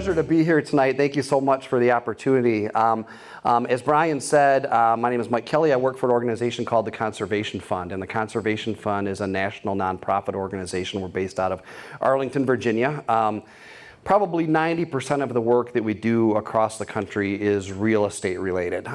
pleasure to be here tonight. Thank you so much for the opportunity. As Brian said, my name is Mike Kelly. I work for an organization called the Conservation Fund, and the Conservation Fund is a national nonprofit organization. We're based out of Arlington, Virginia. Probably 90% of the work that we do across the country is real estate related,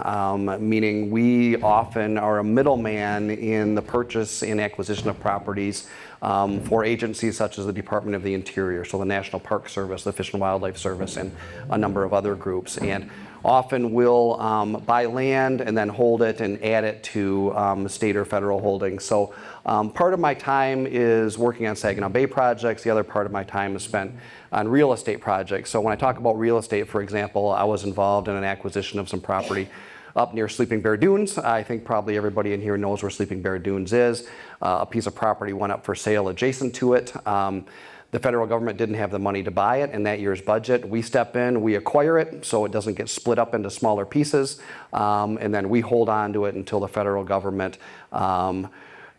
meaning we often are a middleman in the purchase and acquisition of properties for agencies such as the Department of the Interior, so the National Park Service, the Fish and Wildlife Service, and a number of other groups. And often we'll buy land and then hold it and add it to state or federal holdings. So part of my time is working on Saginaw Bay projects. The other part of my time is spent on real estate projects. So when I talk about real estate, for example, I was involved in an acquisition of some property up near Sleeping Bear Dunes. I think probably everybody in here knows where Sleeping Bear Dunes is. A piece of property went up for sale adjacent to it. The federal government didn't have the money to buy it in that year's budget. We step in, we acquire it so it doesn't get split up into smaller pieces, and then we hold on to it until the federal government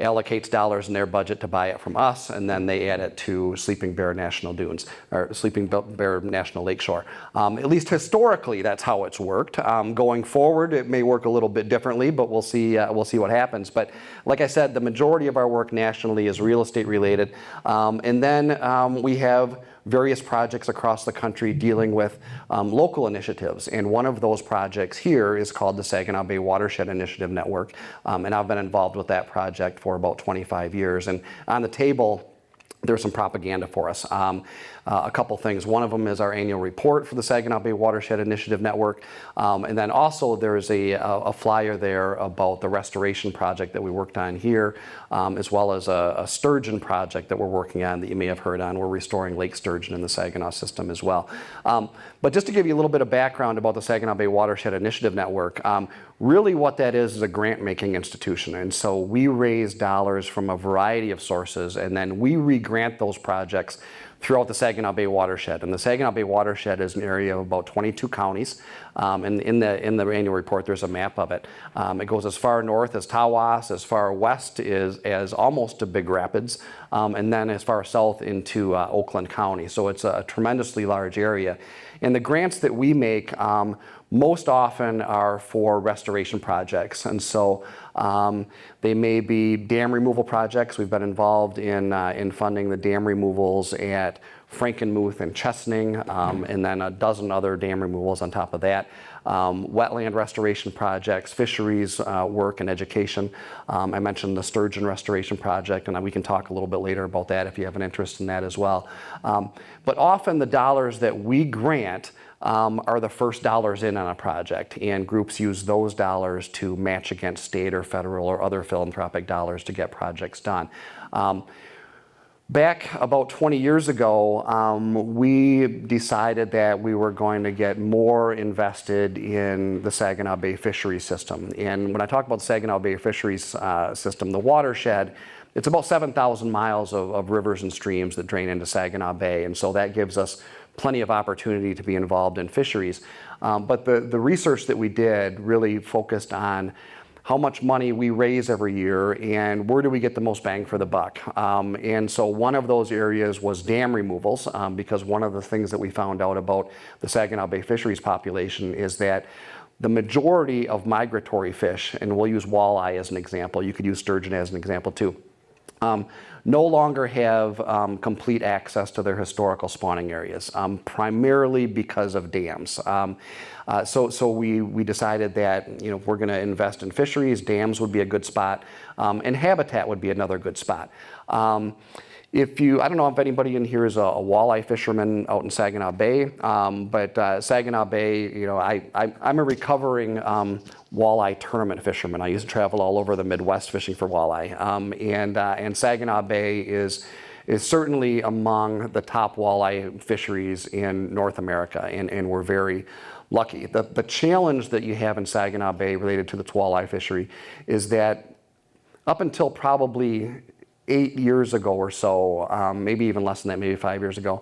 allocates dollars in their budget to buy it from us, and then they add it to Sleeping Bear National Dunes, or Sleeping Bear National Lakeshore. At least historically, that's how it's worked. Going forward, it may work a little bit differently, but we'll see what happens. But like I said, the majority of our work nationally is real estate related. And then we have various projects across the country dealing with local initiatives. And one of those projects here is called the Saginaw Bay Watershed Initiative Network. And I've been involved with that project for about 25 years. And on the table, there's some propaganda for us. A couple things. One of them is our annual report for the Saginaw Bay Watershed Initiative Network. And then also there's a flyer there about the restoration project that we worked on here, as well as a sturgeon project that we're working on that you may have heard on. We're restoring lake sturgeon in the Saginaw system as well. But just to give you a little bit of background about the Saginaw Bay Watershed Initiative Network, really what that is a grant-making institution. And so we raise dollars from a variety of sources, and then we re-grant those projects throughout the Saginaw Bay Watershed. And the Saginaw Bay Watershed is an area of about 22 counties. And in the annual report, there's a map of it. It goes as far north as Tawas, as far west as almost to Big Rapids, and then as far south into Oakland County. So it's a tremendously large area. And the grants that we make most often are for restoration projects. And so they may be dam removal projects. We've been involved in funding the dam removals at Frankenmuth and Chesning, and then a dozen other dam removals on top of that. Wetland restoration projects, fisheries work, and education. I mentioned the sturgeon restoration project, and we can talk a little bit later about that if you have an interest in that as well. But often the dollars that we grant are the first dollars in on a project, and groups use those dollars to match against state or federal or other philanthropic dollars to get projects done. Back about 20 years ago, we decided that we were going to get more invested in the Saginaw Bay fisheries system. And when I talk about the Saginaw Bay fisheries system, the watershed, it's about 7,000 miles of rivers and streams that drain into Saginaw Bay. And so that gives us plenty of opportunity to be involved in fisheries. But the research that we did really focused on how much money we raise every year and where do we get the most bang for the buck. And so one of those areas was dam removals, because one of the things that we found out about the Saginaw Bay fisheries population is that the majority of migratory fish, and we'll use walleye as an example, you could use sturgeon as an example too, no longer have complete access to their historical spawning areas, primarily because of dams. So we decided that if we're going to invest in fisheries, dams would be a good spot, and habitat would be another good spot. I don't know if anybody in here is a walleye fisherman out in Saginaw Bay, but Saginaw Bay, I'm a recovering walleye tournament fisherman. I used to travel all over the Midwest fishing for walleye, and Saginaw Bay is certainly among the top walleye fisheries in North America, and we're very lucky. The challenge that you have in Saginaw Bay related to the walleye fishery is that up until probably 8 years ago or so, maybe even less than that, maybe 5 years ago,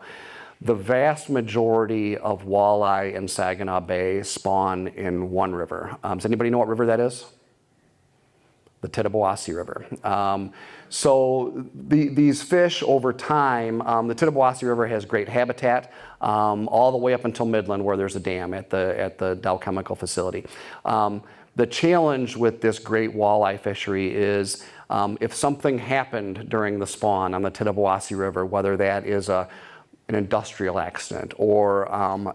the vast majority of walleye in Saginaw Bay spawn in one river. Does anybody know what river that is? The the Tittabawassee River. These fish over time, the Tittabawassee River has great habitat all the way up until Midland where there's a dam at the Dow Chemical Facility. The challenge with this great walleye fishery is if something happened during the spawn on the Tittabawassee River, whether that is an industrial accident or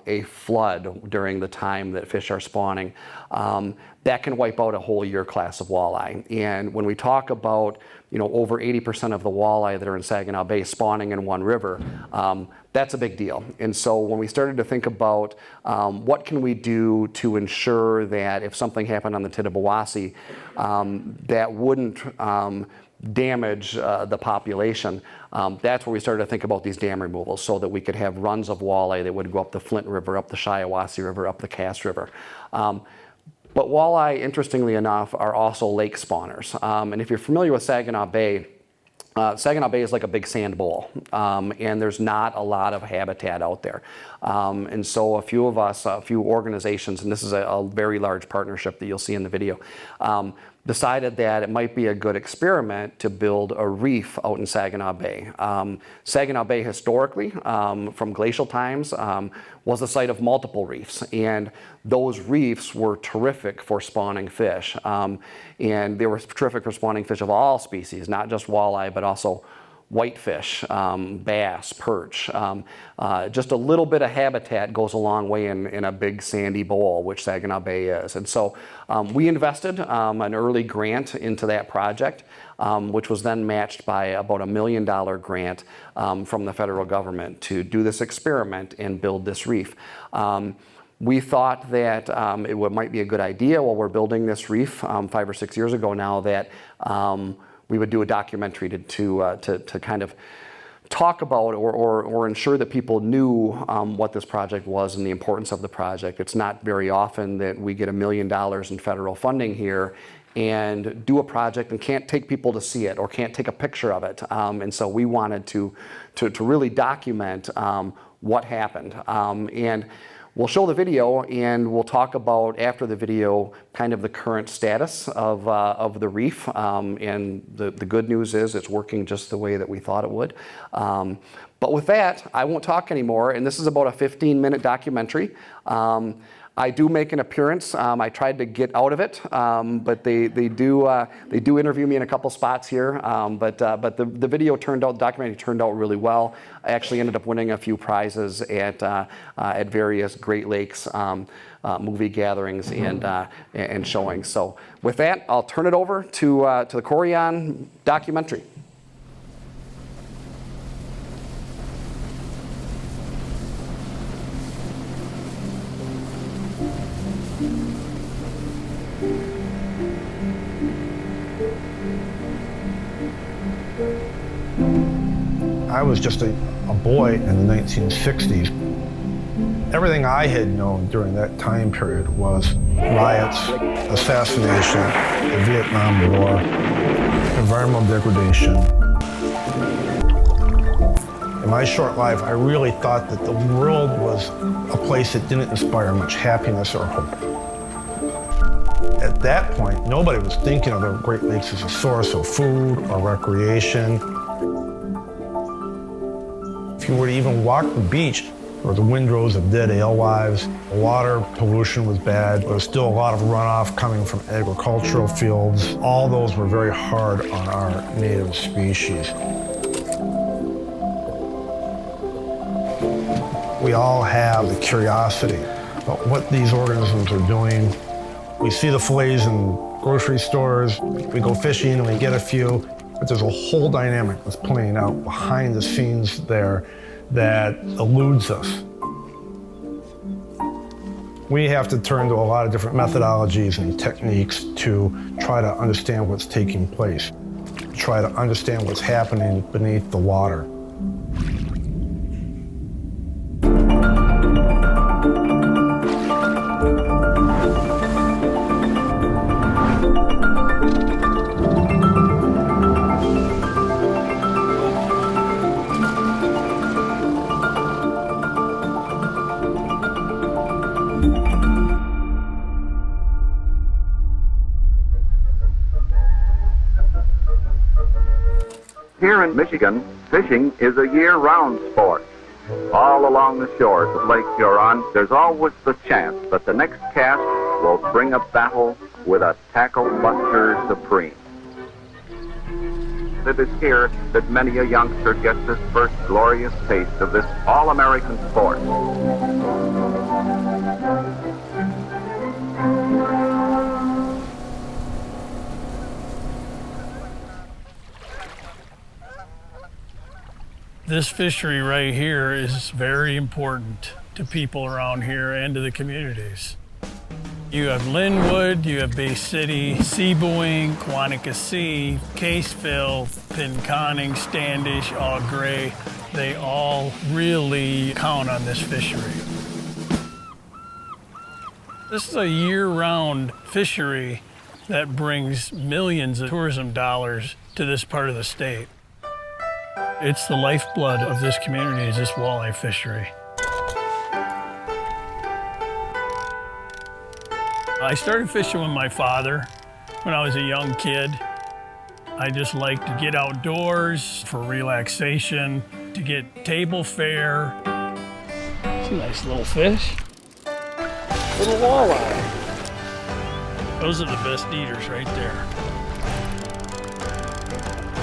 a flood during the time that fish are spawning, that can wipe out a whole year class of walleye. And when we talk about, over 80% of the walleye that are in Saginaw Bay spawning in one river, that's a big deal. And so when we started to think about what can we do to ensure that if something happened on the Tittabawassee, that wouldn't damage the population, that's where we started to think about these dam removals so that we could have runs of walleye that would go up the Flint River, up the Shiawassee River, up the Cass River. But walleye, interestingly enough, are also lake spawners. And if you're familiar with Saginaw Bay is like a big sand bowl, and there's not a lot of habitat out there. And so a few organizations, and this is a very large partnership that you'll see in the video, decided that it might be a good experiment to build a reef out in Saginaw Bay. Saginaw Bay historically, from glacial times, was the site of multiple reefs, and those reefs were terrific for spawning fish. And they were terrific for spawning fish of all species, not just walleye, but also whitefish, bass, perch. Just a little bit of habitat goes a long way in a big sandy bowl, which Saginaw Bay is. And so we invested an early grant into that project, which was then matched by about $1 million grant from the federal government to do this experiment and build this reef. We thought that it might be a good idea while we're building this reef 5 or 6 years ago now that we would do a documentary to kind of talk about or ensure that people knew what this project was and the importance of the project. It's not very often that we get $1 million in federal funding here and do a project and can't take people to see it or can't take a picture of it. And so we wanted to really document what happened. And we'll show the video and we'll talk about, after the video, kind of the current status of the reef. And the good news is it's working just the way that we thought it would. But with that, I won't talk anymore. And this is about a 15-minute documentary. I do make an appearance. I tried to get out of it, but they do interview me in a couple spots here. But the video documentary turned out really well. I actually ended up winning a few prizes at various Great Lakes movie gatherings and showings. So with that, I'll turn it over to the Coreyon documentary. I was just a boy in the 1960s. Everything I had known during that time period was riots, assassination, the Vietnam War, environmental degradation. In my short life, I really thought that the world was a place that didn't inspire much happiness or hope. At that point, nobody was thinking of the Great Lakes as a source of food or recreation. If you were to even walk the beach, there were the windrows of dead alewives. The water pollution was bad. There was still a lot of runoff coming from agricultural fields. All those were very hard on our native species. We all have the curiosity about what these organisms are doing. We see the fillets in grocery stores. We go fishing and we get a few. But there's a whole dynamic that's playing out behind the scenes there that eludes us. We have to turn to a lot of different methodologies and techniques to try to understand what's taking place, try to understand what's happening beneath the water. Here in Michigan, fishing is a year-round sport. All along the shores of Lake Huron, there's always the chance that the next cast will bring a battle with a tackle buster supreme. It is here that many a youngster gets his first glorious taste of this all-American sport. This fishery right here is very important to people around here and to the communities. You have Linwood, you have Bay City, Seaboing, Quantico, Caseville, Pinconning, Standish, All Gray. They all really count on this fishery. This is a year-round fishery that brings millions of tourism dollars to this part of the state. It's the lifeblood of this community, is this walleye fishery. I started fishing with my father when I was a young kid. I just liked to get outdoors for relaxation, to get table fare. It's a nice little fish. Little walleye. Those are the best eaters right there.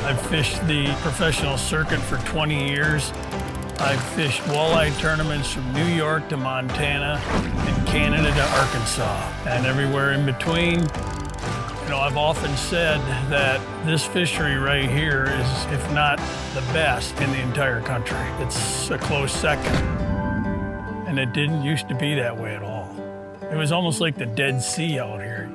I've fished the professional circuit for 20 years. I've fished walleye tournaments from New York to Montana and Canada to Arkansas and everywhere in between. You know, I've often said that this fishery right here is, if not the best in the entire country. It's a close second. And it didn't used to be that way at all. It was almost like the Dead Sea out here.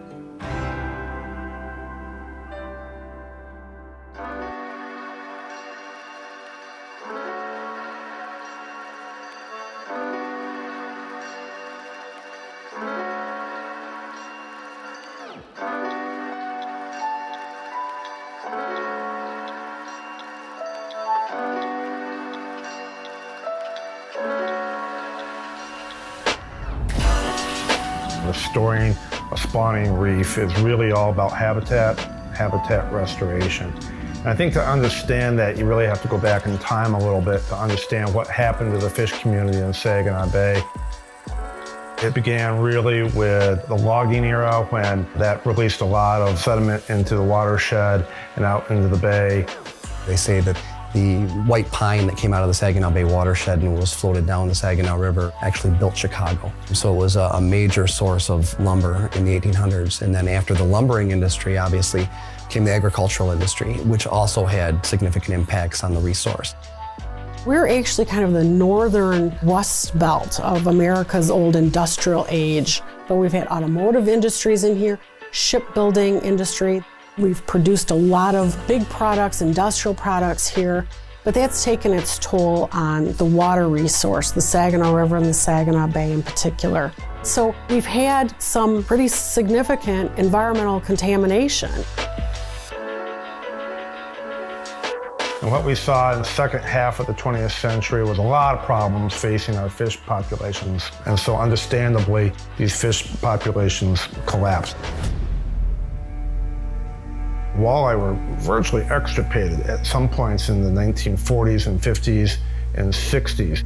Restoring a spawning reef is really all about habitat restoration. And I think to understand that, you really have to go back in time a little bit to understand what happened to the fish community in Saginaw Bay. It began really with the logging era, when that released a lot of sediment into the watershed and out into the bay. They say that the white pine that came out of the Saginaw Bay watershed and was floated down the Saginaw River actually built Chicago. So it was a major source of lumber in the 1800s. And then after the lumbering industry, obviously, came the agricultural industry, which also had significant impacts on the resource. We're actually kind of the northern rust belt of America's old industrial age. But we've had automotive industries in here, shipbuilding industry. We've produced a lot of big products, industrial products here, but that's taken its toll on the water resource, the Saginaw River and the Saginaw Bay in particular. So we've had some pretty significant environmental contamination. And what we saw in the second half of the 20th century was a lot of problems facing our fish populations. And so understandably, these fish populations collapsed. Walleye were virtually extirpated at some points in the 1940s and 50s and 60s.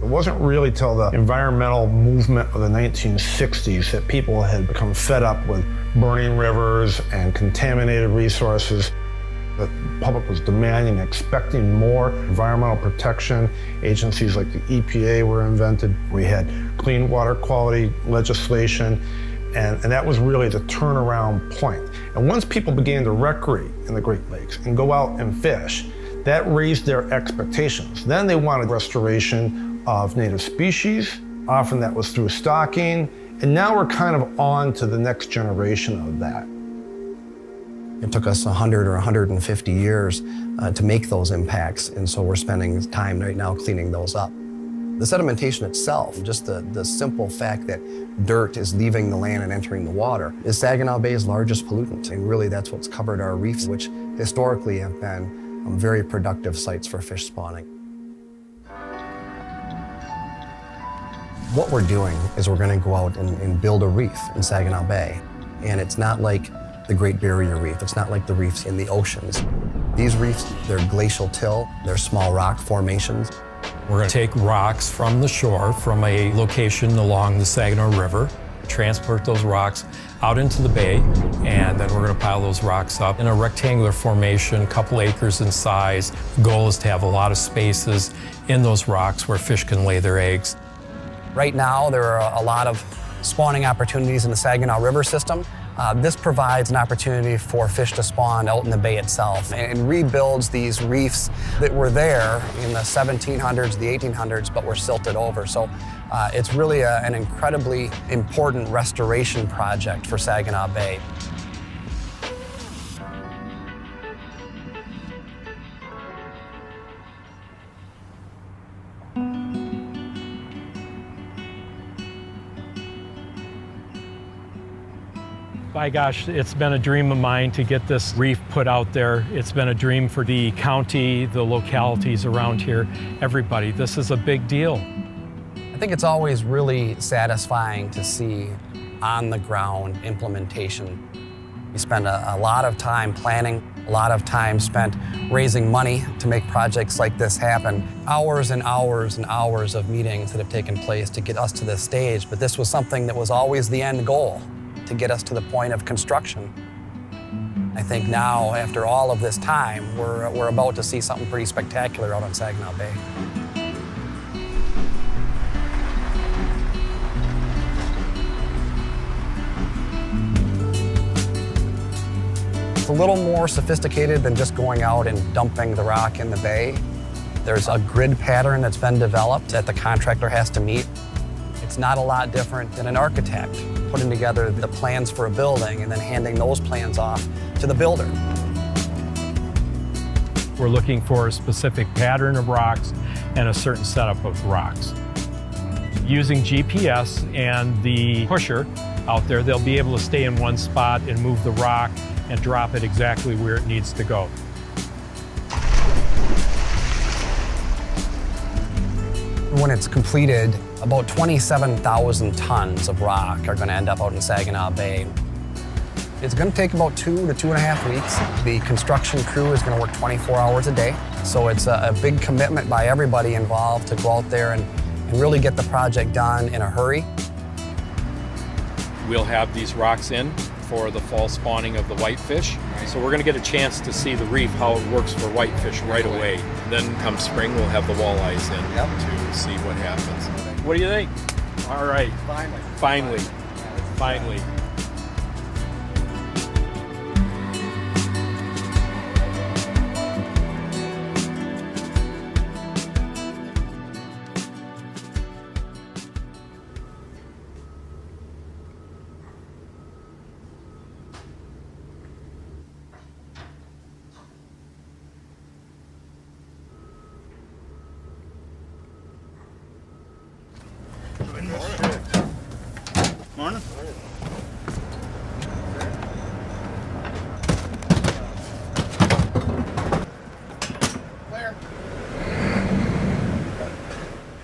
It wasn't really till the environmental movement of the 1960s that people had become fed up with burning rivers and contaminated resources. The public was demanding, expecting more environmental protection. Agencies like the EPA were invented. We had clean water quality legislation. And that was really the turnaround point. And once people began to recreate in the Great Lakes and go out and fish, that raised their expectations. Then they wanted restoration of native species. Often that was through stocking. And now we're kind of on to the next generation of that. It took us 100 or 150 years to make those impacts. And so we're spending time right now cleaning those up. The sedimentation itself, just the simple fact that dirt is leaving the land and entering the water, is Saginaw Bay's largest pollutant. And really that's what's covered our reefs, which historically have been very productive sites for fish spawning. What we're doing is we're going to go out and build a reef in Saginaw Bay. And it's not like the Great Barrier Reef. It's not like the reefs in the oceans. These reefs, they're glacial till, they're small rock formations. We're going to take rocks from the shore, from a location along the Saginaw River, transport those rocks out into the bay, and then we're going to pile those rocks up in a rectangular formation, a couple acres in size. The goal is to have a lot of spaces in those rocks where fish can lay their eggs. Right now, there are a lot of spawning opportunities in the Saginaw River system. This provides an opportunity for fish to spawn out in the bay itself and rebuilds these reefs that were there in the 1700s, the 1800s, but were silted over. So it's really an incredibly important restoration project for Saginaw Bay. By gosh, it's been a dream of mine to get this reef put out there. It's been a dream for the county, the localities around here, everybody. This is a big deal. I think it's always really satisfying to see on-the-ground implementation. We spend a lot of time planning, a lot of time spent raising money to make projects like this happen. Hours and hours and hours of meetings that have taken place to get us to this stage, but this was something that was always the end goal, to get us to the point of construction. I think now, after all of this time, we're about to see something pretty spectacular out on Saginaw Bay. It's a little more sophisticated than just going out and dumping the rock in the bay. There's a grid pattern that's been developed that the contractor has to meet. It's not a lot different than an architect putting together the plans for a building and then handing those plans off to the builder. We're looking for a specific pattern of rocks and a certain setup of rocks. Using GPS and the pusher out there, they'll be able to stay in one spot and move the rock and drop it exactly where it needs to go. When it's completed, about 27,000 tons of rock are going to end up out in Saginaw Bay. It's going to take about 2 to 2.5 weeks. The construction crew is going to work 24 hours a day. So it's a big commitment by everybody involved to go out there and really get the project done in a hurry. We'll have these rocks in for the fall spawning of the whitefish. So we're going to get a chance to see the reef, how it works for whitefish right away. Then come spring, we'll have the walleyes in to see what happens. What do you think? All right. Finally. Morning.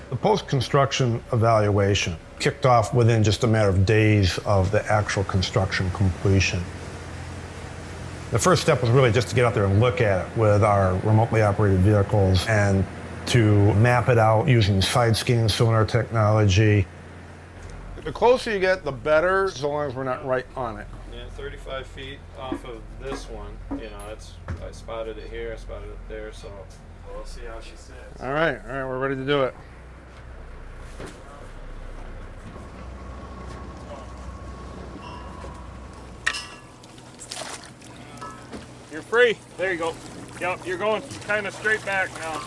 The post-construction evaluation kicked off within just a matter of days of the actual construction completion. The first step was really just to get out there and look at it with our remotely operated vehicles and to map it out using side-scan sonar technology. The closer you get, the better, as long as we're not right on it. Yeah, 35 feet off of this one. You know, I spotted it here, I spotted it there, so we'll see how she sits. All right, we're ready to do it. You're free. There you go. Yep, you're going kind of straight back now.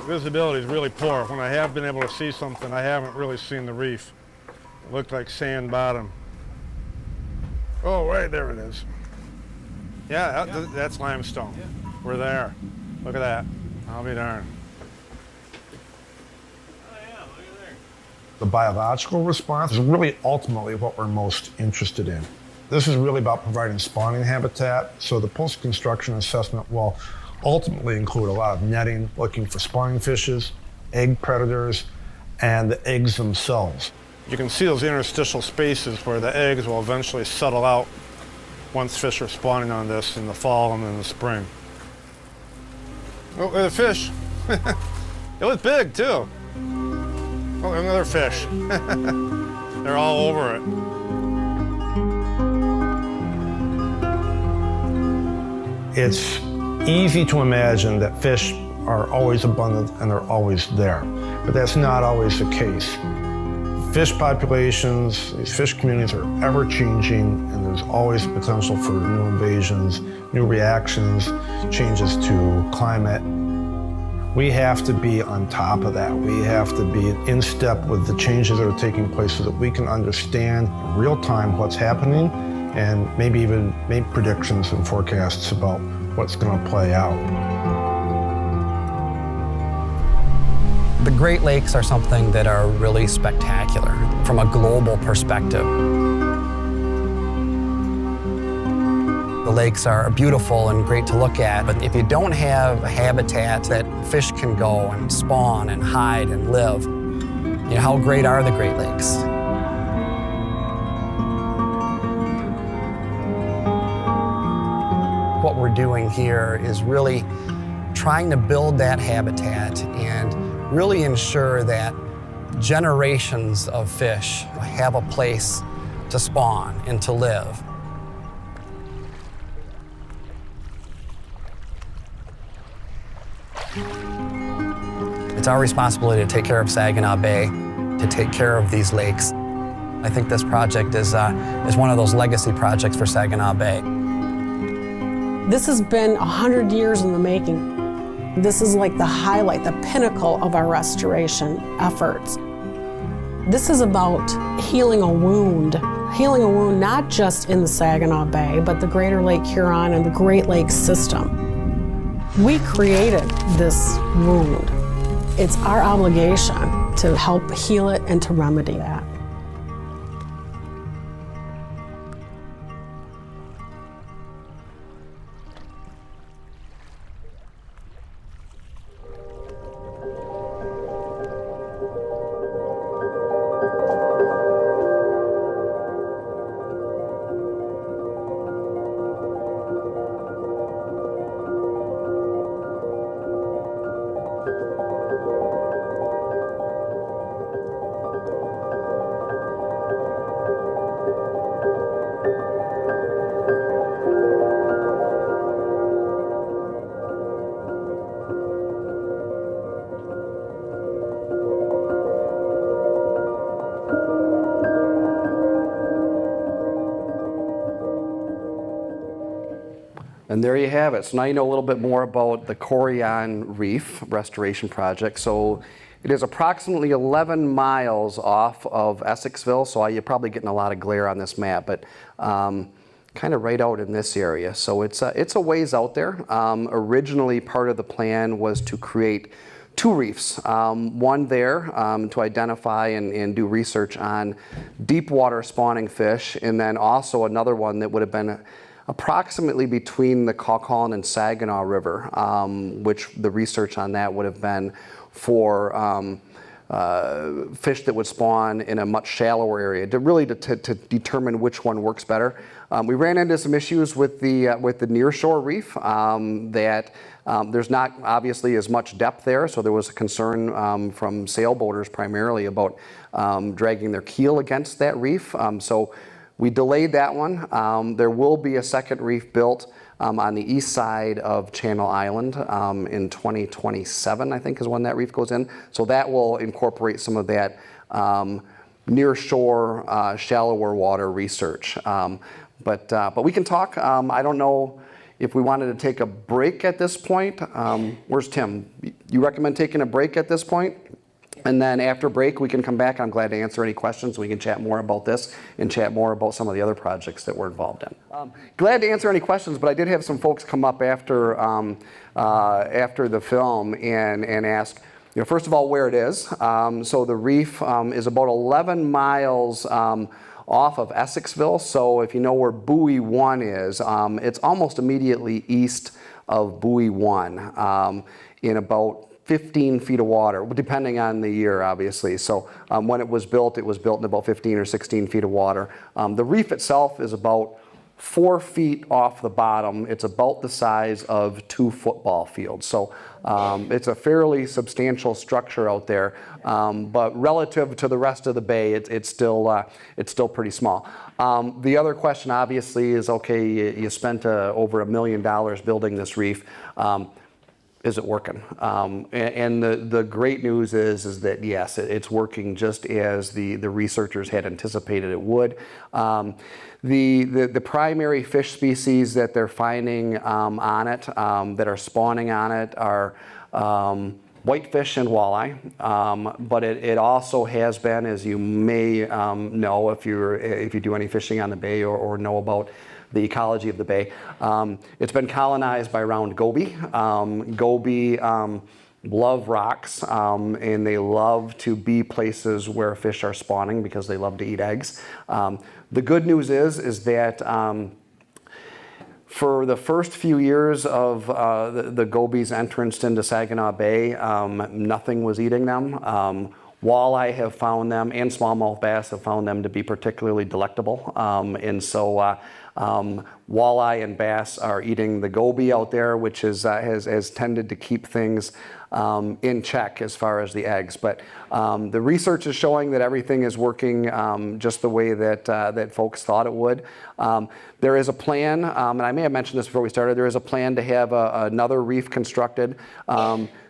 Visibility is really poor. When I have been able to see something, I haven't really seen the reef. It looked like sand bottom. Oh, right there it is. Yeah, that's limestone. Yeah. We're there. Look at that. I'll be darned. Oh yeah, look at there. The biological response is really ultimately what we're most interested in. This is really about providing spawning habitat, so the post-construction assessment will ultimately include a lot of netting, looking for spawning fishes, egg predators, and the eggs themselves. You can see those interstitial spaces where the eggs will eventually settle out once fish are spawning on this in the fall and in the spring. Oh, there's a fish. It was big too. Oh, another fish. They're all over it. It's easy to imagine that fish are always abundant and they're always there, but that's not always the case. Fish populations, these fish communities are ever changing, and there's always potential for new invasions, new reactions, changes to climate. We have to be on top of that. We have to be in step with the changes that are taking place so that we can understand in real time what's happening and maybe even make predictions and forecasts about what's going to play out. The Great Lakes are something that are really spectacular from a global perspective. The lakes are beautiful and great to look at, but if you don't have a habitat that fish can go and spawn and hide and live, you know, how great are the Great Lakes? What we're doing here is really trying to build that habitat and really ensure that generations of fish have a place to spawn and to live. It's our responsibility to take care of Saginaw Bay, to take care of these lakes. I think this project is one of those legacy projects for Saginaw Bay. This has been 100 years in the making. This is like the highlight, the pinnacle of our restoration efforts. This is about healing a wound not just in the Saginaw Bay, but the Greater Lake Huron and the Great Lakes system. We created this wound. It's our obligation to help heal it and to remedy that. And there you have it. So now you know a little bit more about the Coreyon Reef Restoration Project. So it is approximately 11 miles off of Essexville, so you're probably getting a lot of glare on this map, but kind of right out in this area. So it's a ways out there. Originally, part of the plan was to create two reefs. One there to identify and do research on deep water spawning fish, and then also another one that would have been approximately between the Coreyon and Saginaw River, which the research on that would have been for fish that would spawn in a much shallower area, to determine which one works better. We ran into some issues with the nearshore reef that there's not obviously as much depth there, so there was a concern from sailboaters primarily about dragging their keel against that reef. So we delayed that one. There will be a second reef built on the east side of Channel Island in 2027, I think is when that reef goes in. So that will incorporate some of that near shore, shallower water research. But we can talk. I don't know if we wanted to take a break at this point. Where's Tim? You recommend taking a break at this point? And then after break, we can come back. I'm glad to answer any questions. We can chat more about this and chat more about some of the other projects that we're involved in. Glad to answer any questions, but I did have some folks come up after the film and ask, first of all, where it is. So the reef is about 11 miles off of Essexville. So if you know where Buoy 1 is, it's almost immediately east of Buoy 1 in about 15 feet of water, depending on the year, obviously. So when it was built in about 15 or 16 feet of water. The reef itself is about 4 feet off the bottom. It's about the size of 2 football fields. So it's a fairly substantial structure out there, but relative to the rest of the bay, it's still pretty small. The other question, obviously, is okay, you spent over $1 million building this reef. Is it working? And the great news is that yes, it's working just as the researchers had anticipated it would. The primary fish species that they're finding on it, that are spawning on it, are whitefish and walleye, but it also has been, as you may know if you do any fishing on the bay or know about the ecology of the bay, it's been colonized by round goby. Goby love rocks, and they love to be places where fish are spawning because they love to eat eggs. The good news is that for the first few years of the goby's entrance into Saginaw Bay, nothing was eating them. Walleye have found them, and smallmouth bass have found them to be particularly delectable. And so walleye and bass are eating the goby out there, which has tended to keep things in check as far as the eggs. But the research is showing that everything is working just the way that folks thought it would. There is a plan, and I may have mentioned this before we started, there is a plan to have another reef constructed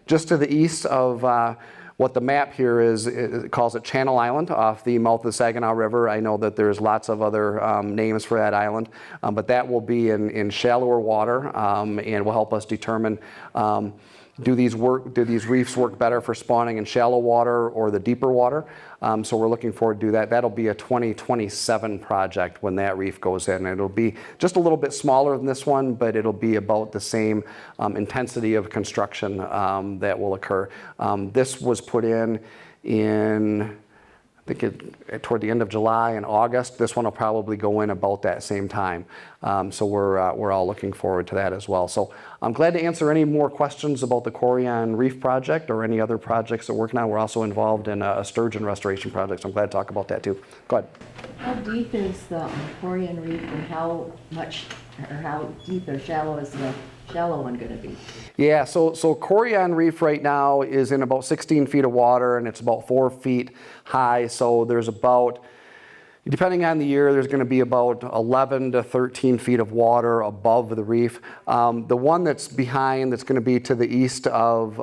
just to the east of what the map here is, it calls it Channel Island off the mouth of the Saginaw River. I know that there's lots of other names for that island, but that will be in shallower water and will help us determine do these reefs work better for spawning in shallow water or the deeper water? So we're looking forward to do that. That'll be a 2027 project when that reef goes in. It'll be just a little bit smaller than this one, but it'll be about the same intensity of construction that will occur. This was put in I think toward the end of July and August. This one will probably go in about that same time. So we're all looking forward to that as well. So I'm glad to answer any more questions about the Coreyon Reef Project or any other projects that we're working on. We're also involved in a sturgeon restoration project, so I'm glad to talk about that too. Go ahead. How deep is the Coreyon Reef, and how deep or shallow is the shallow one going to be? Yeah, so Coreyon Reef right now is in about 16 feet of water, and it's about 4 feet high. So there's about, depending on the year, there's going to be about 11 to 13 feet of water above the reef. The one that's behind, that's going to be to the east of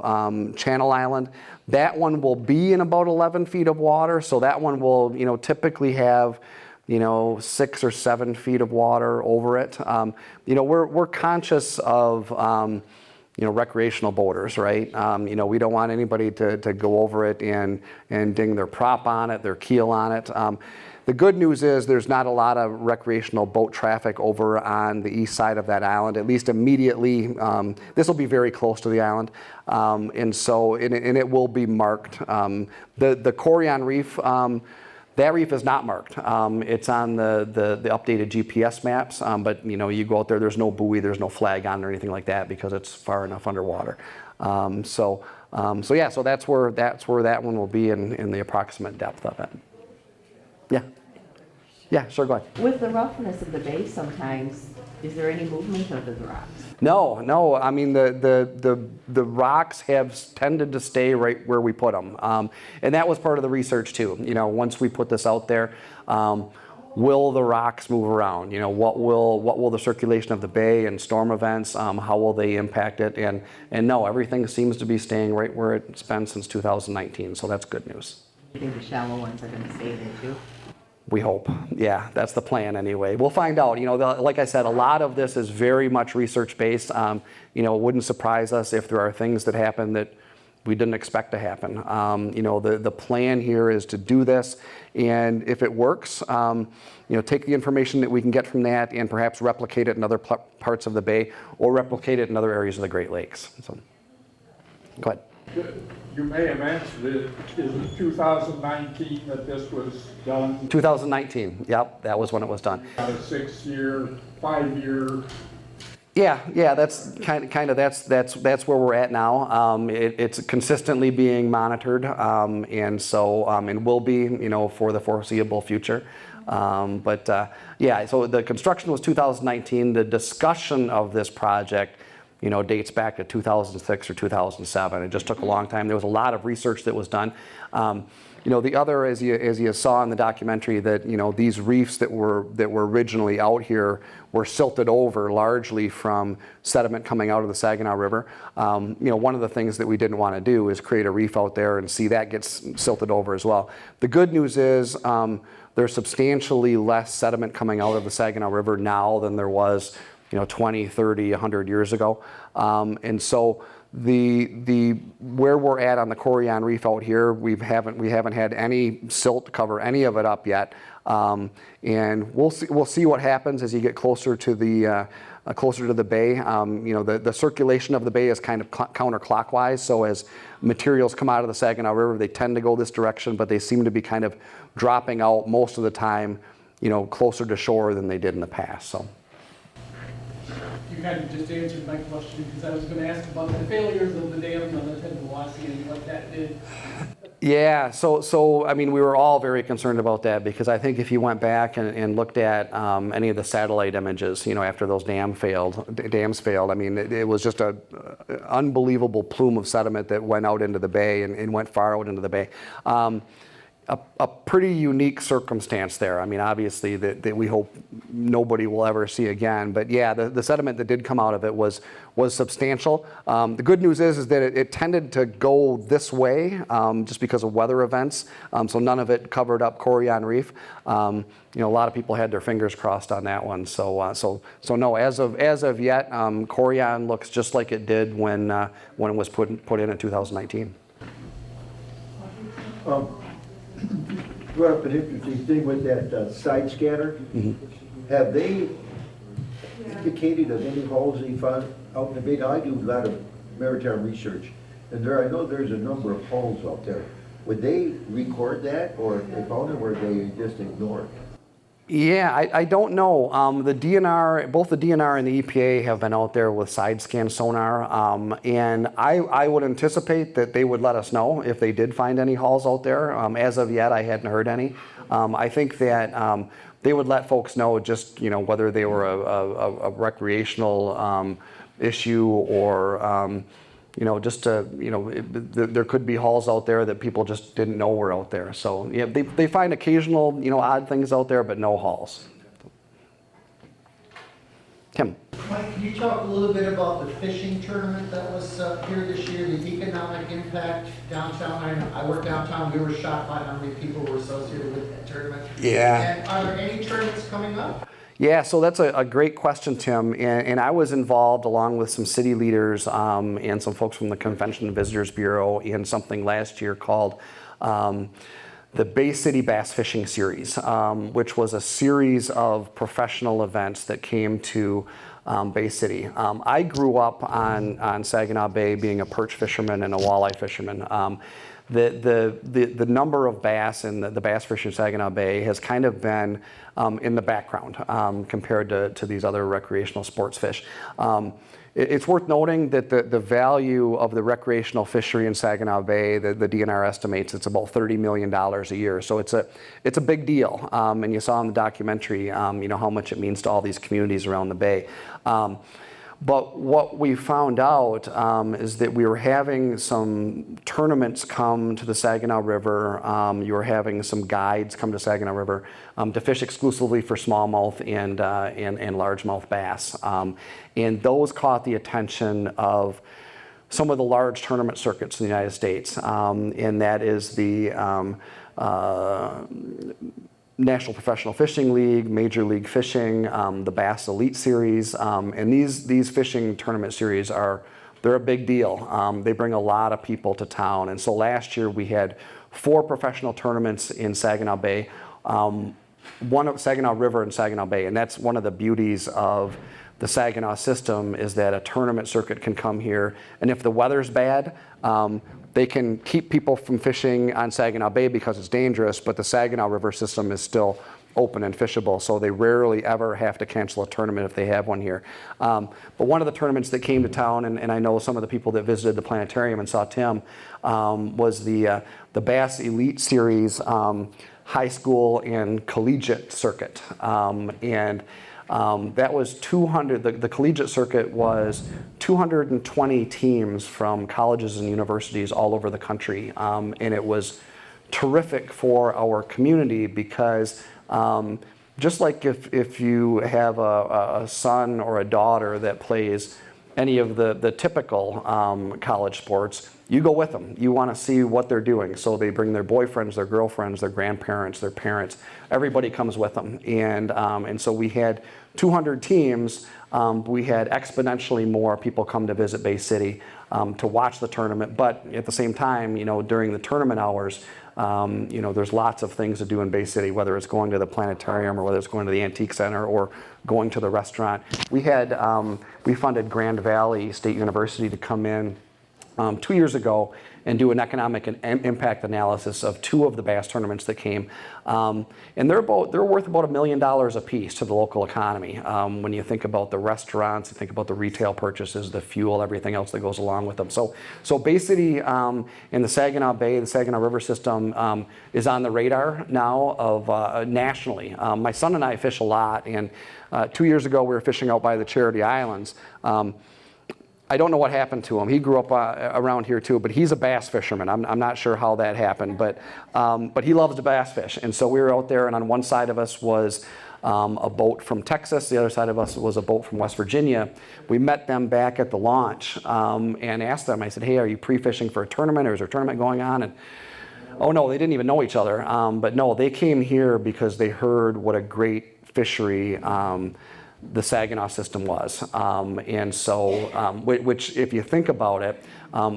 Channel Island, that one will be in about 11 feet of water. So that one will, typically have 6 or 7 feet of water over it. We're conscious of recreational boaters, right? We don't want anybody to go over it and ding their prop on it, their keel on it. The good news is there's not a lot of recreational boat traffic over on the east side of that island, at least immediately. This will be very close to the island, and it will be marked. The Coreyon Reef, that reef is not marked. It's on the updated GPS maps, but you go out there, there's no buoy, there's no flag on it or anything like that because it's far enough underwater. So that's where that one will be in the approximate depth of it. Yeah, sure, go ahead. With the roughness of the bay sometimes, is there any movement of the rocks? No. I mean, the rocks have tended to stay right where we put them. And that was part of the research too. Once we put this out there, will the rocks move around? What will the circulation of the bay and storm events, how will they impact it? And no, everything seems to be staying right where it's been since 2019. So that's good news. You think the shallow ones are going to stay there too? We hope. Yeah, that's the plan anyway. We'll find out. Like I said, a lot of this is very much research based. It wouldn't surprise us if there are things that happen that we didn't expect to happen. The plan here is to do this, and if it works, take the information that we can get from that and perhaps replicate it in other parts of the bay or replicate it in other areas of the Great Lakes. So, go ahead. You may have answered it. Is it 2019 that this was done? 2019. Yep, that was when it was done. About a 6-year, 5-year. Yeah, that's kind of that's where we're at now. It's consistently being monitored, and so and will be, you know, for the foreseeable future. Yeah, so the construction was 2019. The discussion of this project, you know, dates back to 2006 or 2007. It just took a long time. There was a lot of research that was done. You know, the other, as you saw in the documentary, that, you know, these reefs that were originally out here were silted over largely from sediment coming out of the Saginaw River. You know, one of the things that we didn't want to do is create a reef out there and see that gets silted over as well. The good news is there's substantially less sediment coming out of the Saginaw River now than there was, you know, 20, 30, 100 years ago. And so the where we're at on the Coreyon Reef out here, we haven't had any silt cover any of it up yet, and we'll see what happens as you get closer to the bay. You know, the circulation of the bay is kind of counterclockwise, so as materials come out of the Saginaw River, they tend to go this direction, but they seem to be kind of dropping out most of the time, you know, closer to shore than they did in the past. So. You kind of just answered my question, because I was going to ask about the failures of the dams on the Tenwasi and what that did. Yeah, so I mean, we were all very concerned about that, because I think if you went back and looked at any of the satellite images, you know, after those dams failed, I mean, it was just an unbelievable plume of sediment that went out into the bay and went far out into the bay. A pretty unique circumstance there. I mean, obviously that we hope nobody will ever see again. But yeah, the sediment that did come out of it was substantial. The good news is that it tended to go this way just because of weather events. So none of it covered up Coreyon Reef. You know, a lot of people had their fingers crossed on that one. So no, as of yet, Coreyon looks just like it did when it was put in 2019. Brought up an interesting thing with that side scanner. Have they indicated of any holes they found out in the bay? Now, I do a lot of maritime research, and I know there's a number of holes out there. Would they record that, or if they found it, or they just ignore it? Yeah, I don't know. The DNR, both the DNR and the EPA have been out there with side scan sonar, and I would anticipate that they would let us know if they did find any hulls out there. As of yet, I hadn't heard any. I think that they would let folks know, just, you know, whether they were a recreational issue or you know, just to, you know, there could be hulls out there that people just didn't know were out there. So yeah, they find occasional, you know, odd things out there, but no hulls. Tim. Mike, can you talk a little bit about the fishing tournament that was here this year, the economic impact downtown? I work downtown. We were shocked by how many people were associated with that tournament. Yeah. And are there any tournaments coming up? Yeah, so that's a great question, Tim. And I was involved, along with some city leaders and some folks from the Convention and Visitors Bureau, in something last year called the Bay City Bass Fishing Series, which was a series of professional events that came to Bay City. I grew up on Saginaw Bay, being a perch fisherman and a walleye fisherman. The number of bass in the bass fishing in Saginaw Bay has kind of been in the background compared to these other recreational sports fish. It's worth noting that the value of the recreational fishery in Saginaw Bay, the DNR estimates it's about $30 million a year. So it's a big deal. And you saw in the documentary, you know, how much it means to all these communities around the bay. But what we found out is that we were having some tournaments come to the Saginaw River. You were having some guides come to Saginaw River to fish exclusively for smallmouth and largemouth bass. And those caught the attention of some of the large tournament circuits in the United States. And that is the National Professional Fishing League, Major League Fishing, the Bass Elite Series, and these fishing tournament series they're a big deal. They bring a lot of people to town, and so last year we had 4 professional tournaments in Saginaw Bay, one at Saginaw River and Saginaw Bay, and that's one of the beauties of the Saginaw system, is that a tournament circuit can come here, and if the weather's bad, they can keep people from fishing on Saginaw Bay because it's dangerous, but the Saginaw River system is still open and fishable, so they rarely ever have to cancel a tournament if they have one here. But one of the tournaments that came to town, and I know some of the people that visited the planetarium and saw Tim, was the Bass Elite Series high school and collegiate circuit. That was 200, the collegiate circuit was 220 teams from colleges and universities all over the country. And it was terrific for our community because just like if you have a son or a daughter that plays any of the typical college sports, you go with them. You want to see what they're doing. So they bring their boyfriends, their girlfriends, their grandparents, their parents. Everybody comes with them. And so we had 200 teams. We had exponentially more people come to visit Bay City to watch the tournament. But at the same time, during the tournament hours, there's lots of things to do in Bay City, whether it's going to the planetarium or whether it's going to the antique center or going to the restaurant. We funded Grand Valley State University to come in 2 years ago and do an economic and impact analysis of 2 of the bass tournaments that came. And they're worth about $1 million a piece to the local economy. When you think about the restaurants, you think about the retail purchases, the fuel, everything else that goes along with them. So Bay City in the Saginaw Bay, the Saginaw River system is on the radar now of nationally. My son and I fish a lot, and 2 years ago we were fishing out by the Charity Islands. I don't know what happened to him. He grew up around here too, but he's a bass fisherman. I'm not sure how that happened, but he loves to bass fish. And so we were out there, and on one side of us was a boat from Texas. The other side of us was a boat from West Virginia. We met them back at the launch and asked them, I said, hey, are you pre-fishing for a tournament, or is there a tournament going on? And oh no, they didn't even know each other. But no, they came here because they heard what a great fishery the Saginaw system was. And so, which if you think about it,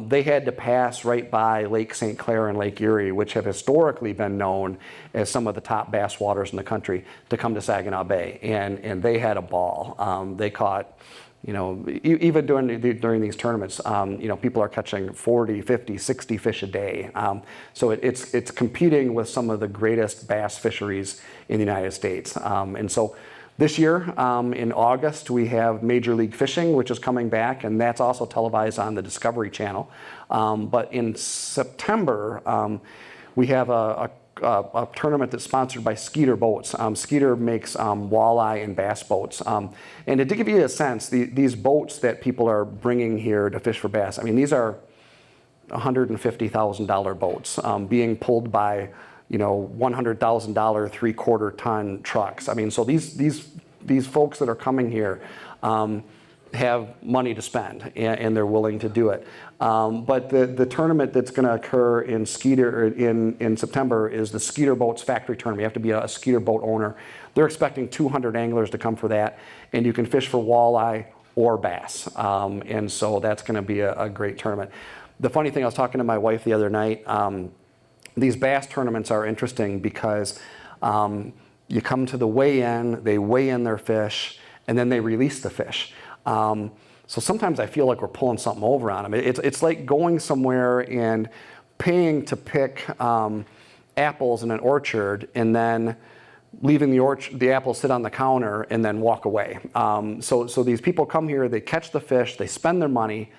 they had to pass right by Lake St. Clair and Lake Erie, which have historically been known as some of the top bass waters in the country, to come to Saginaw Bay. And they had a ball. They caught, even during these tournaments, people are catching 40, 50, 60 fish a day. So it's competing with some of the greatest bass fisheries in the United States. And so this year, in August, we have Major League Fishing, which is coming back, and that's also televised on the Discovery Channel. But in September, we have a tournament that's sponsored by Skeeter Boats. Skeeter makes walleye and bass boats. And to give you a sense, these boats that people are bringing here to fish for bass, I mean, these are $150,000 boats being pulled by $100,000 3/4 ton trucks. I mean, so these folks that are coming here have money to spend, and they're willing to do it. But the tournament that's going to occur in Skeeter in September is the Skeeter Boats Factory Tournament. You have to be a Skeeter boat owner. They're expecting 200 anglers to come for that, and you can fish for walleye or bass. And so that's going to be a great tournament. The funny thing, I was talking to my wife the other night. These bass tournaments are interesting because you come to the weigh-in, they weigh in their fish, and then they release the fish. So sometimes I feel like we're pulling something over on them. It's like going somewhere and paying to pick apples in an orchard and then leaving the apples sit on the counter and then walk away. So these people come here, they catch the fish, they spend their money,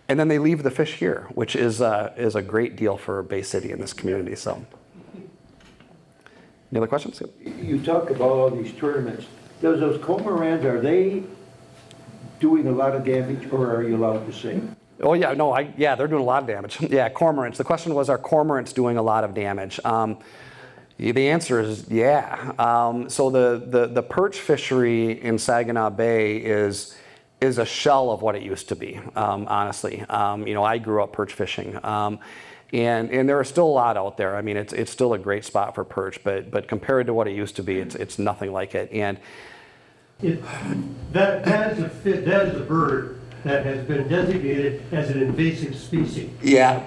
and then they leave the fish here, which is a great deal for Bay City in this community. So, any other questions? You talk about all these tournaments. Those cormorants, are they doing a lot of damage, or are you allowed to say? Oh yeah, no, they're doing a lot of damage. Yeah, cormorants. The question was, are cormorants doing a lot of damage? The answer is yeah. So the perch fishery in Saginaw Bay is a shell of what it used to be, honestly. I grew up perch fishing, and there are still a lot out there. I mean, it's still a great spot for perch, but compared to what it used to be, it's nothing like it. And that is a bird that has been designated as an invasive species. Yeah,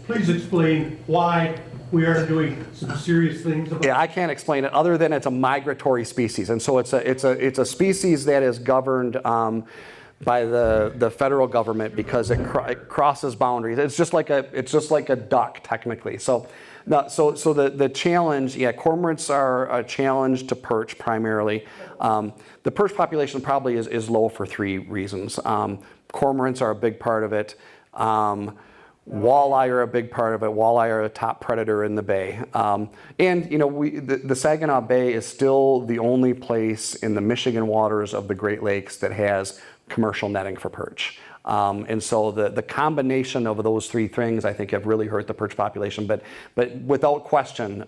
Please explain why we are doing some serious things about it. Yeah, I can't explain it other than it's a migratory species, and so it's a species that is governed the federal government because it crosses boundaries. It's just like a duck technically. So the challenge, yeah, cormorants are a challenge to perch primarily. The perch population probably is low for 3 reasons. Cormorants are a big part of it. Walleye are a big part of it. Walleye are a top predator in the bay. And you know, the Saginaw Bay is still the only place in the Michigan waters of the Great Lakes that has commercial netting for perch. And so the combination of those 3 things, I think, have really hurt the perch population. But without question,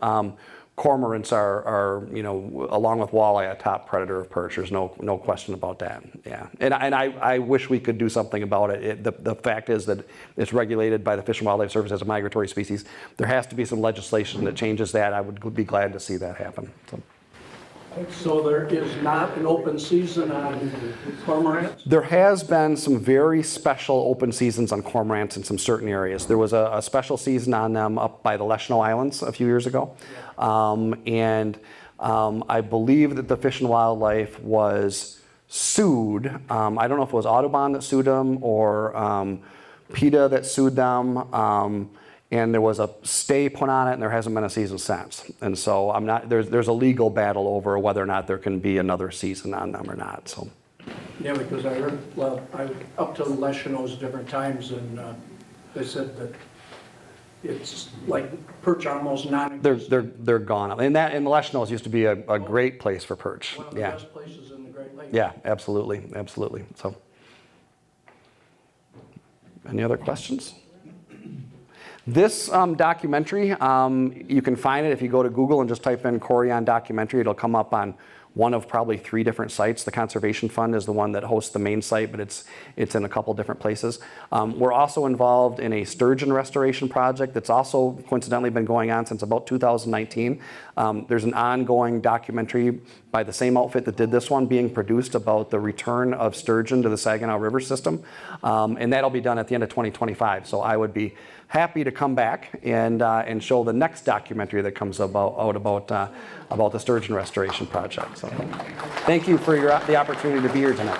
cormorants are, you know, along with walleye, a top predator of perch. There's no question about that. Yeah, and I wish we could do something about it. The fact is that it's regulated by the Fish and Wildlife Service as a migratory species. There has to be some legislation that changes that. I would be glad to see that happen. So there is not an open season on cormorants? There has been some very special open seasons on cormorants in some certain areas. There was a special season on them up by the Leschenault Islands a few years ago. I believe that the Fish and Wildlife was sued. I don't know if it was Audubon that sued them or PETA that sued them. And there was a stay put on it, and there hasn't been a season since. And so there's a legal battle over whether or not there can be another season on them or not. So. Yeah, because I heard, well, I was up to Leschenault's different times, and they said that it's like perch almost non-existent. They're gone. And the Leschenault's used to be a great place for perch. One of the best places in the Great Lakes. Yeah, absolutely. So, any other questions? This documentary, you can find it if you go to Google and just type in Coreyon documentary. It'll come up on one of probably 3 different sites. The Conservation Fund is the one that hosts the main site, but it's in a couple different places. We're also involved in a sturgeon restoration project that's also coincidentally been going on since about 2019. There's an ongoing documentary by the same outfit that did this one being produced about the return of sturgeon to the Saginaw River system. And that'll be done at the end of 2025. So I would be happy to come back and show the next documentary that comes about the sturgeon restoration project. So thank you for the opportunity to be here tonight.